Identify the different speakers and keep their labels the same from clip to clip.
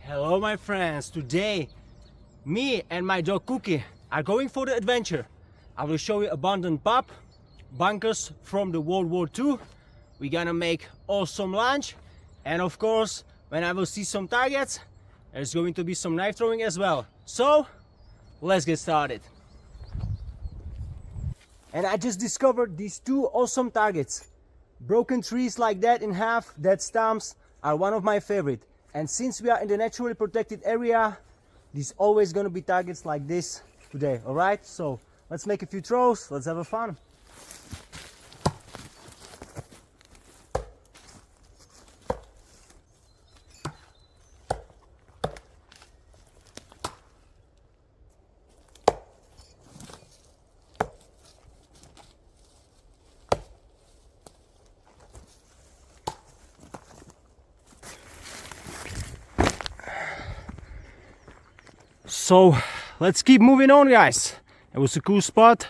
Speaker 1: Hello my friends, today me and my dog Cookie are going for the adventure. I will show you abandoned pub, bunkers from the World War II. We're gonna make awesome lunch, and of course when I will see some targets there's going to be some knife throwing as well. So let's get started. And I just discovered these two awesome targets. Broken trees like that in half, dead stumps are one of my favorite. And since we are in the naturally protected area, there's always gonna be targets like this today, alright? So let's make a few throws, let's have a fun. So let's keep moving on, guys. It was a cool spot,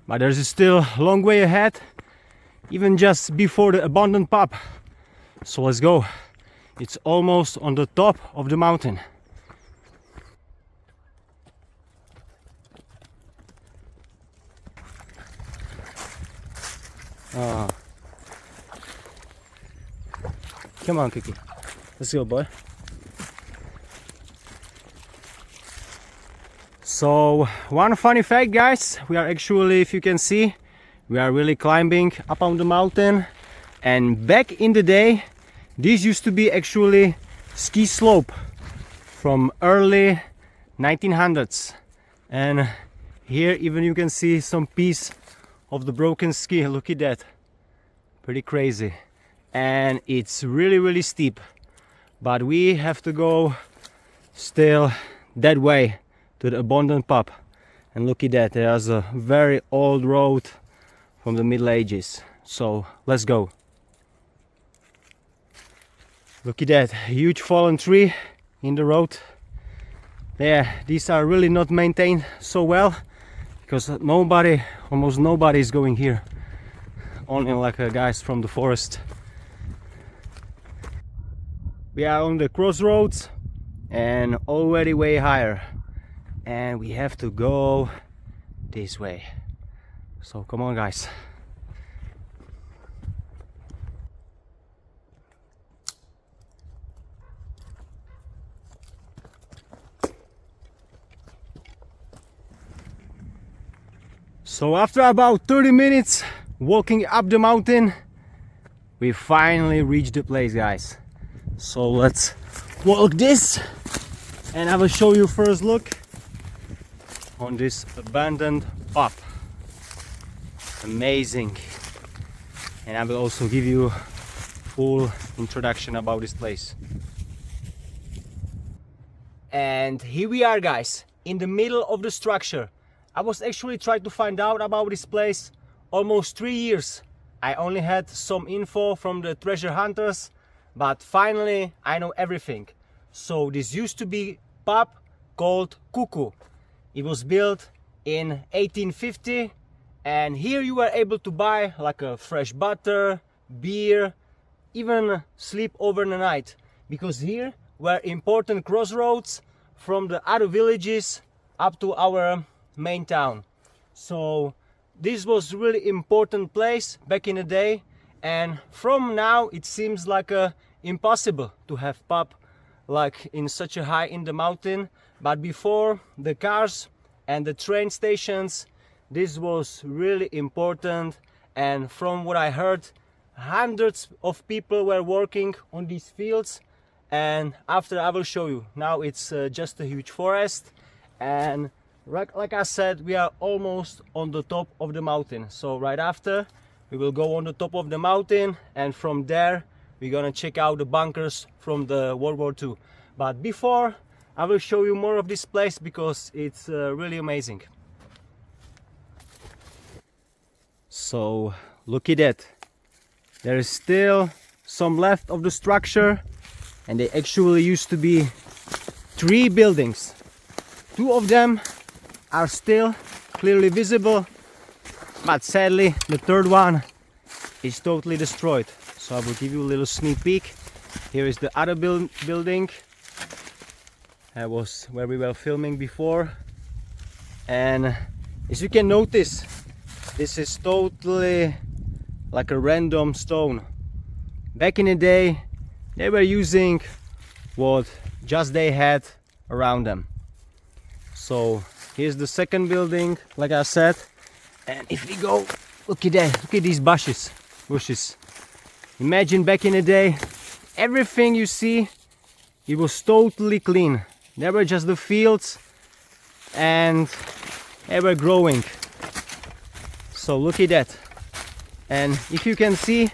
Speaker 1: but there's still a long way ahead, even just before the abandoned pub. So let's go. It's almost on the top of the mountain. Come on, Kiki. Let's go, boy. So one funny fact, guys, we are actually, if you can see, we are really climbing up on the mountain. And back in the day this used to be actually ski slope from early 1900s, and here even you can see some piece of the broken ski. Look at that, pretty crazy. And it's really steep, but we have to go still that way to the abandoned pub. And look at that, there's a very old road from the Middle Ages. So let's go. Look at that huge fallen tree in the road. Yeah, these are really not maintained so well, because almost nobody is going here, only like guys from the forest. We are on the crossroads and already way higher, and we have to go this way. So come on, guys. So after about 30 minutes walking up the mountain, we finally reached the place, guys. So let's walk this, and I will show you first look on this abandoned pub. Amazing. And I will also give you full introduction about this place. And here we are, guys, in the middle of the structure. I was actually trying to find out about this place almost 3 years. I only had some info from the treasure hunters, but finally I know everything. So this used to be pub called Cuckoo. It was built in 1850, and here you were able to buy like a fresh butter, beer, even sleep over the night, because here were important crossroads from the other villages up to our main town. So this was really important place back in the day, and from now it seems like impossible to have pub like in such a high in the mountain. But before the cars and the train stations, this was really important. And from what I heard, hundreds of people were working on these fields. And after I will show you, now it's just a huge forest. And like I said, we are almost on the top of the mountain. So right after we will go on the top of the mountain, and from there we're gonna check out the bunkers from the World War II. But before, I will show you more of this place because it's really amazing. So look at that. There is still some left of the structure, and they actually used to be 3 buildings. 2 of them are still clearly visible, but sadly the 3rd one is totally destroyed. So I will give you a little sneak peek. Here is the other building, That was where we were filming before, and as you can notice, this is totally like a random stone. Back in the day they were using what just they had around them. So here's the second building, like I said, and if we go, look at that, look at these bushes. Imagine back in the day, everything you see, it was totally clean. There were just the fields and they were growing. So look at that. And if you can see,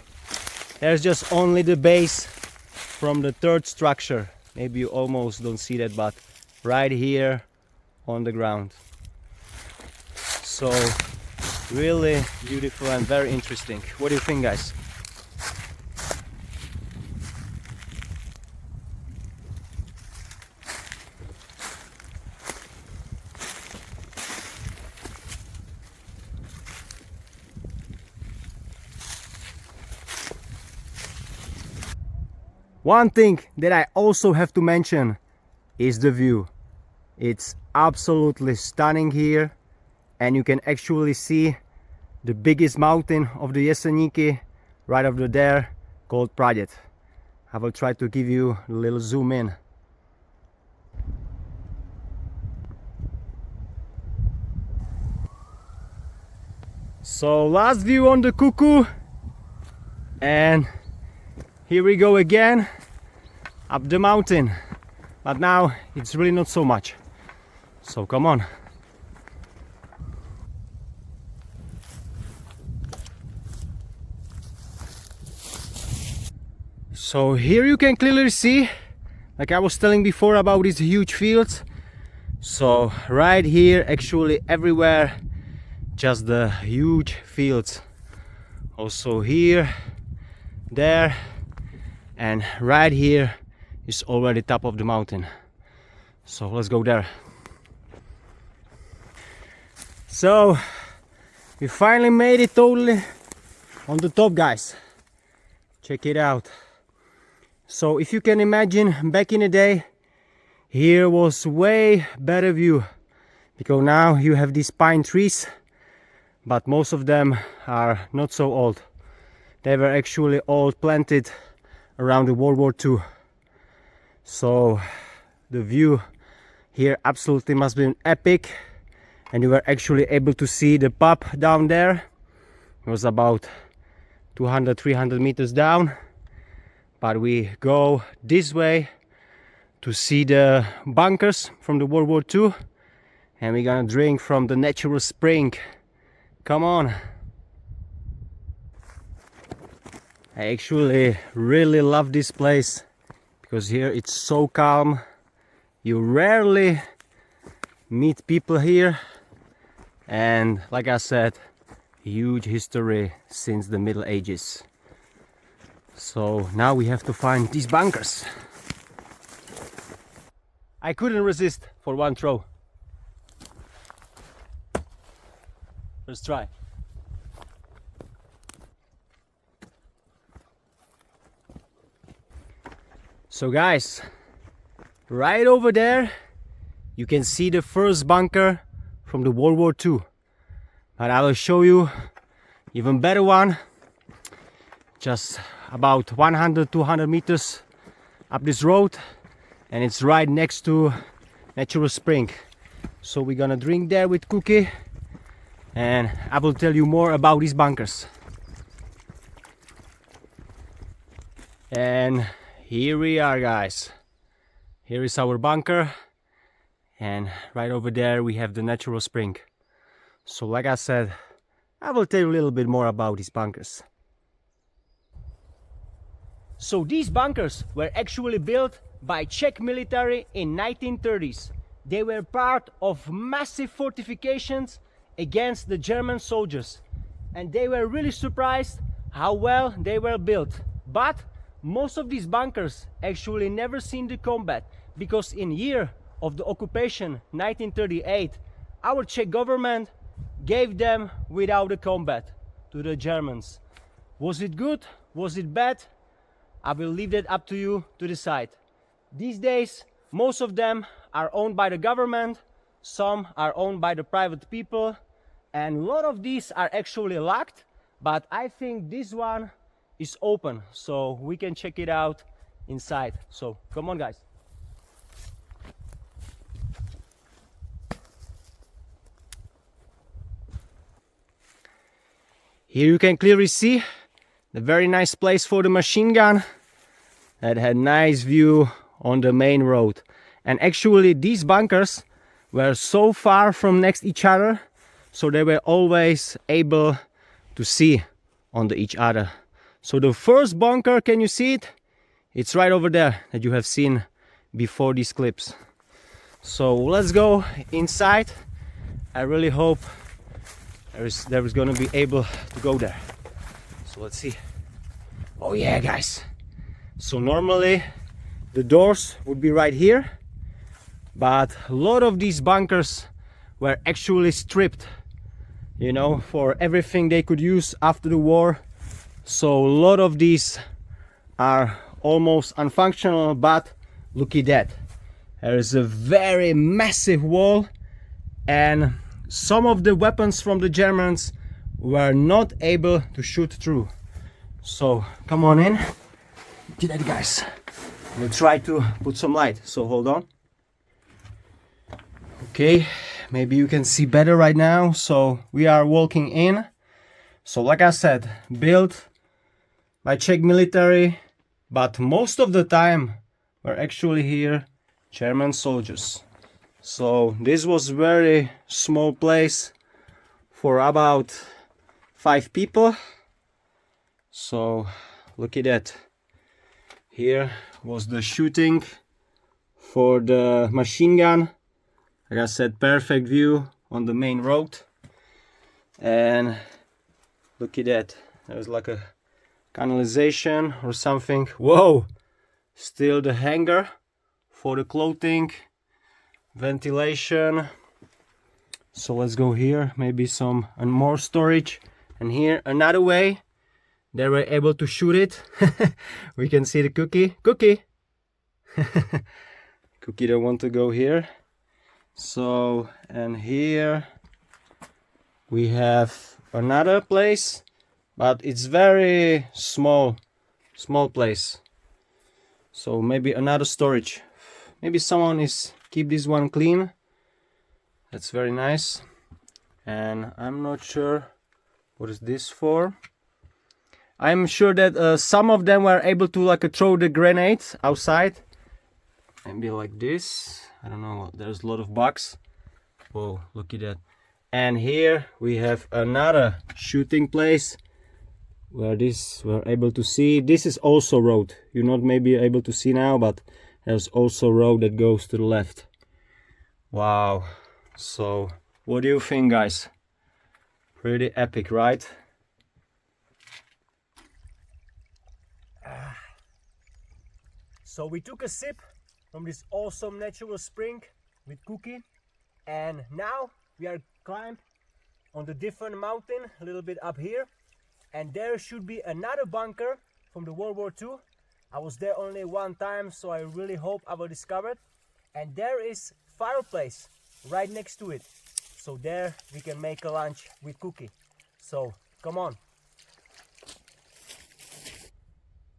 Speaker 1: there's just only the base from the third structure. Maybe you almost don't see that, but right here on the ground. So really beautiful and very interesting. What do you think, guys? One thing that I also have to mention is the view. It's absolutely stunning here, and you can actually see the biggest mountain of the Jeseniki right over there, called Praděd. I will try to give you a little zoom in. So last view on the Cuckoo, and here we go again up the mountain, but now it's really not so much, so come on. So here you can clearly see, like I was telling before about these huge fields. So right here, actually everywhere, just the huge fields. Also here, there, and right here is already top of the mountain. So let's go there. So we finally made it totally on the top, guys. Check it out. So if you can imagine, back in the day here was way better view, because now you have these pine trees, but most of them are not so old. They were actually all planted around the World War II. So the view here absolutely must be epic, and you were actually able to see the pub down there. It was about 200-300 meters down, but we go this way to see the bunkers from the World War II, and we're gonna drink from the natural spring. Come on. I actually really love this place, because here it's so calm. You rarely meet people here, and like I said, huge history since the Middle Ages. So now we have to find these bunkers. I couldn't resist for one throw. Let's try. So guys, right over there you can see the first bunker from the World War II, but I will show you even better one just about 100-200 meters up this road, and it's right next to natural spring. So we're gonna drink there with Cookie, and I will tell you more about these bunkers. And here we are, guys. Here is our bunker, and right over there we have the natural spring. So like I said, I will tell you a little bit more about these bunkers. So these bunkers were actually built by Czech military in 1930s. They were part of massive fortifications against the German soldiers, and they were really surprised how well they were built. But most of these bunkers actually never seen the combat, because in year of the occupation 1938, our Czech government gave them without the combat to the Germans. Was it good? Was it bad? I will leave that up to you to decide. These days most of them are owned by the government, some are owned by the private people, and a lot of these are actually locked, but I think this one is open, so we can check it out inside. So come on, guys. Here you can clearly see the very nice place for the machine gun that had nice view on the main road. And actually these bunkers were so far from next each other, so they were always able to see on each other. So the first bunker, can you see it? It's right over there that you have seen before these clips. So let's go inside. I really hope there is gonna be able to go there. So let's see. Oh yeah, guys. So normally the doors would be right here, but a lot of these bunkers were actually stripped, you know, for everything they could use after the war. So a lot of these are almost unfunctional, but look at that. There is a very massive wall, and some of the weapons from the Germans were not able to shoot through. So come on in. Look at that, guys. We'll try to put some light, so hold on. Okay, maybe you can see better right now. So we are walking in. So like I said, built by Czech military, but most of the time were actually here German soldiers. So this was very small place for about 5 people. So look at that. Here was the shooting for the machine gun. Like I said, perfect view on the main road. And look at that. There's like a canalization or something. Whoa! Still the hanger for the clothing, ventilation. So let's go here, maybe some and more storage. And here another way they were able to shoot it. We can see the Cookie. Cookie don't want to go here. So, and here we have another place, but it's very small place. So maybe another storage. Maybe someone is keep this one clean. That's very nice. And I'm not sure what is this for. I'm sure that some of them were able to like throw the grenades outside. Maybe like this. I don't know. There's a lot of bugs. Whoa, look at that. And here we have another shooting place where this we're able to see. This is also road. You're not maybe able to see now, but there's also road that goes to the left. Wow. So what do you think, guys? Pretty epic, right? So we took a sip from this awesome natural spring with Cookie, and now we are climbed on the different mountain a little bit up here, and there should be another bunker from the World War II. I was there only one time, so I really hope I will discover it. And there is fireplace right next to it, so there we can make a lunch with Cookie. So come on.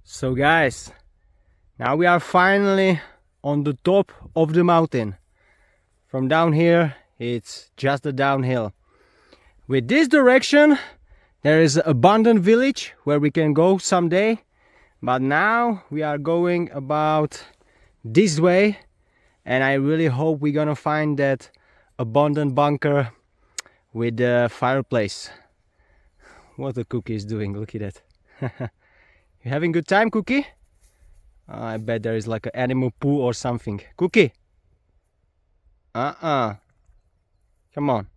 Speaker 1: So guys, now we are finally on the top of the mountain. From down here it's just a downhill. With this direction there is an abandoned village where we can go someday, but now we are going about this way, and I really hope we're gonna find that abandoned bunker with the fireplace. What the Cookie is doing, look at that. You having good time, Cookie? I bet there is like an animal poo or something. Cookie! Come on.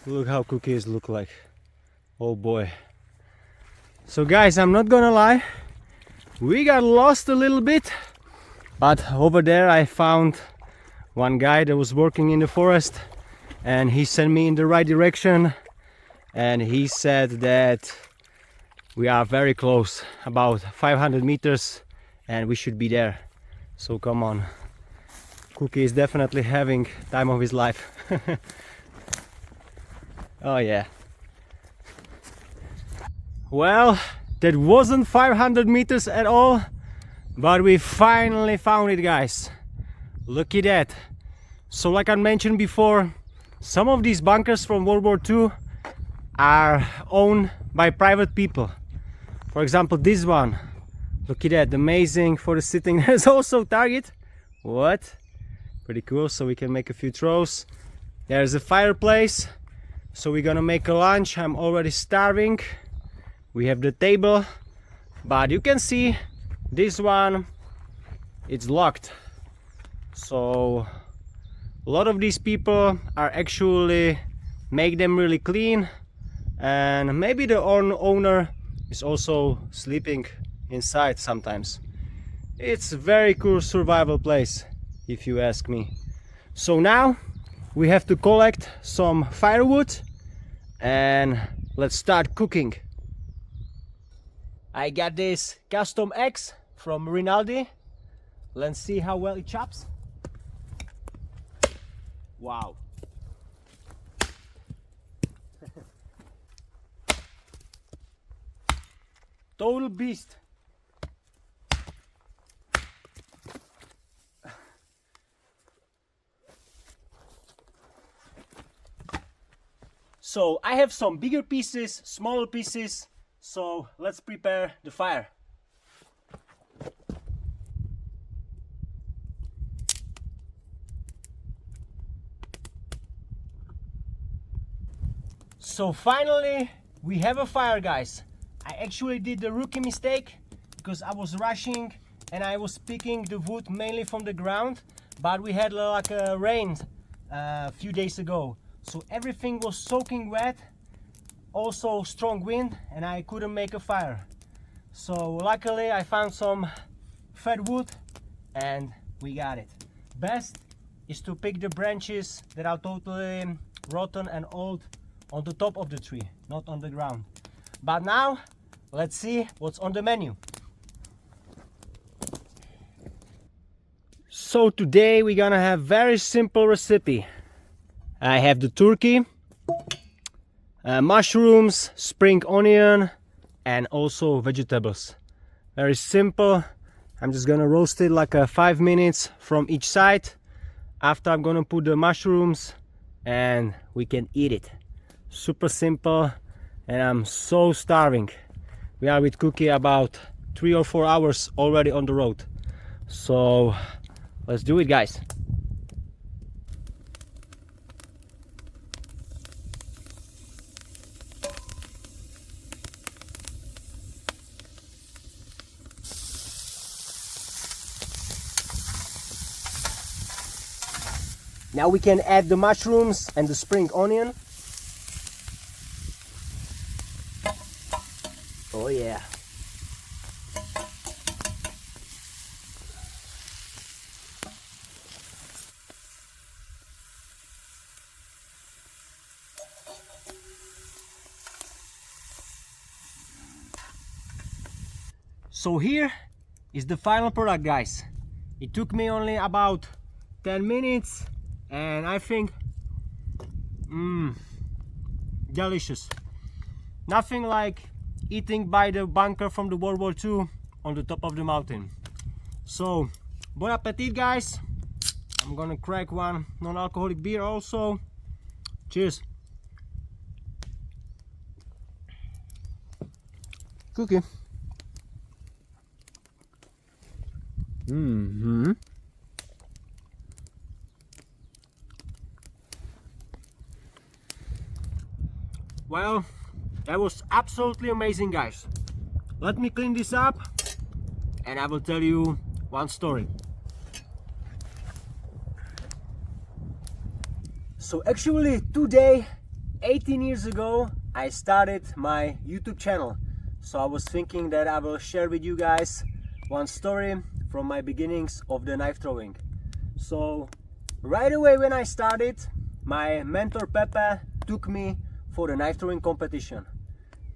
Speaker 1: Look how Cookies look like. Oh boy. So guys, I'm not gonna lie, we got lost a little bit, but over there I found one guy that was working in the forest, and he sent me in the right direction, and he said that we are very close, about 500 meters, and we should be there. So come on, Cookie is definitely having time of his life. Oh yeah. Well, that wasn't 500 meters at all, but we finally found it, guys. Look at that. So like I mentioned before, some of these bunkers from World War II are owned by private people. For example, this one. Look at that, amazing for the sitting. There's also target. What? Pretty cool, so we can make a few throws. There's a fireplace, so we're gonna make a lunch. I'm already starving. We have the table, but you can see this one, it's locked. So a lot of these people are actually make them really clean, and maybe the owner is also sleeping inside sometimes. It's a very cool survival place, if you ask me. So now we have to collect some firewood and let's start cooking. I got this custom axe from Rinaldi. Let's see how well it chops. Wow. Total beast. So I have some bigger pieces, smaller pieces, so let's prepare the fire. So finally we have a fire, guys. I actually did the rookie mistake because I was rushing and I was picking the wood mainly from the ground, but we had like a rain a few days ago. So everything was soaking wet, also strong wind, and I couldn't make a fire. So luckily I found some fat wood and we got it. Best is to pick the branches that are totally rotten and old on the top of the tree, not on the ground. But now let's see what's on the menu. So today we're gonna have very simple recipe. I have the turkey, mushrooms, spring onion, and also vegetables. Very simple. I'm just gonna roast it like 5 minutes from each side. After I'm gonna put the mushrooms and we can eat it. Super simple, and I'm so starving. We are with Cookie about 3 or 4 hours already on the road. So let's do it, guys. Now we can add the mushrooms and the spring onion. Oh yeah. So here is the final product, guys. It took me only about 10 minutes and I think delicious. Nothing like eating by the bunker from the World War II on the top of the mountain. So bon appetit, guys. I'm gonna crack one non-alcoholic beer also. Cheers. Cookie. Well, that was absolutely amazing, guys. Let me clean this up and I will tell you one story. So actually today, 18 years ago, I started my YouTube channel. So I was thinking that I will share with you guys one story from my beginnings of the knife throwing. So right away when I started, my mentor Pepe took me for the knife throwing competition.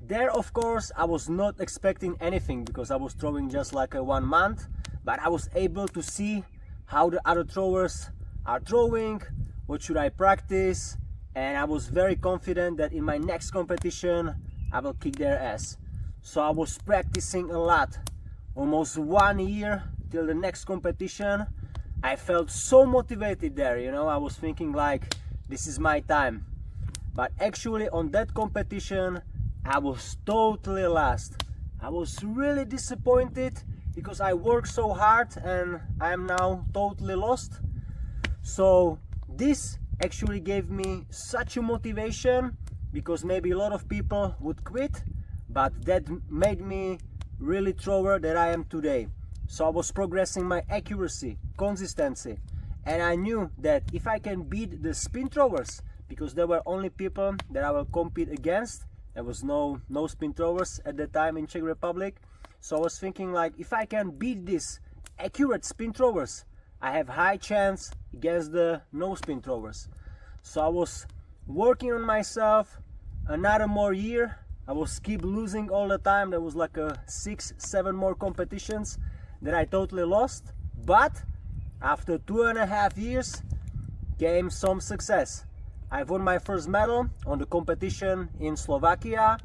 Speaker 1: There, of course, I was not expecting anything because I was throwing just like a 1 month, but I was able to see how the other throwers are throwing, what should I practice, and I was very confident that in my next competition I will kick their ass. So I was practicing a lot, almost 1 year till the next competition. I felt so motivated there, you know, I was thinking like, this is my time. But actually on that competition, I was totally lost. I was really disappointed because I worked so hard and I am now totally lost. So this actually gave me such a motivation, because maybe a lot of people would quit, but that made me really thrower that I am today. So I was progressing my accuracy, consistency, and I knew that if I can beat the spin throwers, because there were only people that I will compete against, there was no spin throwers at the time in Czech Republic. So I was thinking like, if I can beat these accurate spin throwers, I have high chance against the no spin throwers. So I was working on myself another more year. I was keep losing all the time. There was like 6-7 more competitions that I totally lost. But after 2.5 years came some success. I won my first medal on the competition in Slovakia,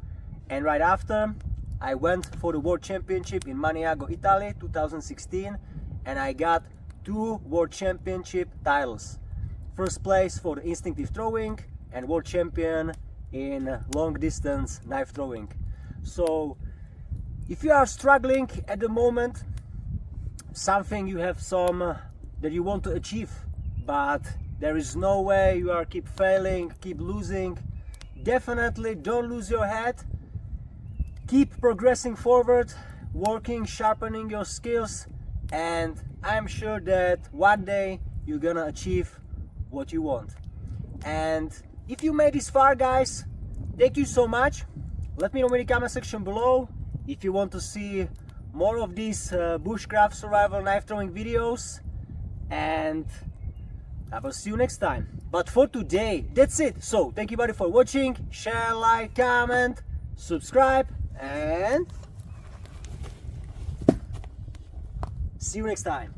Speaker 1: and right after I went for the World Championship in Maniago, Italy 2016, and I got 2 World Championship titles. First place for the instinctive throwing and World Champion in long distance knife throwing. So if you are struggling at the moment, something you have some that you want to achieve, but there is no way, you are keep failing, keep losing, definitely don't lose your head. Keep progressing forward, working, sharpening your skills, and I'm sure that one day you're gonna achieve what you want. And if you made this far, guys, thank you so much. Let me know in the comment section below if you want to see more of these bushcraft survival knife throwing videos, and I will see you next time. But for today, that's it. So thank you buddy for watching. Share, like, comment, subscribe, and see you next time.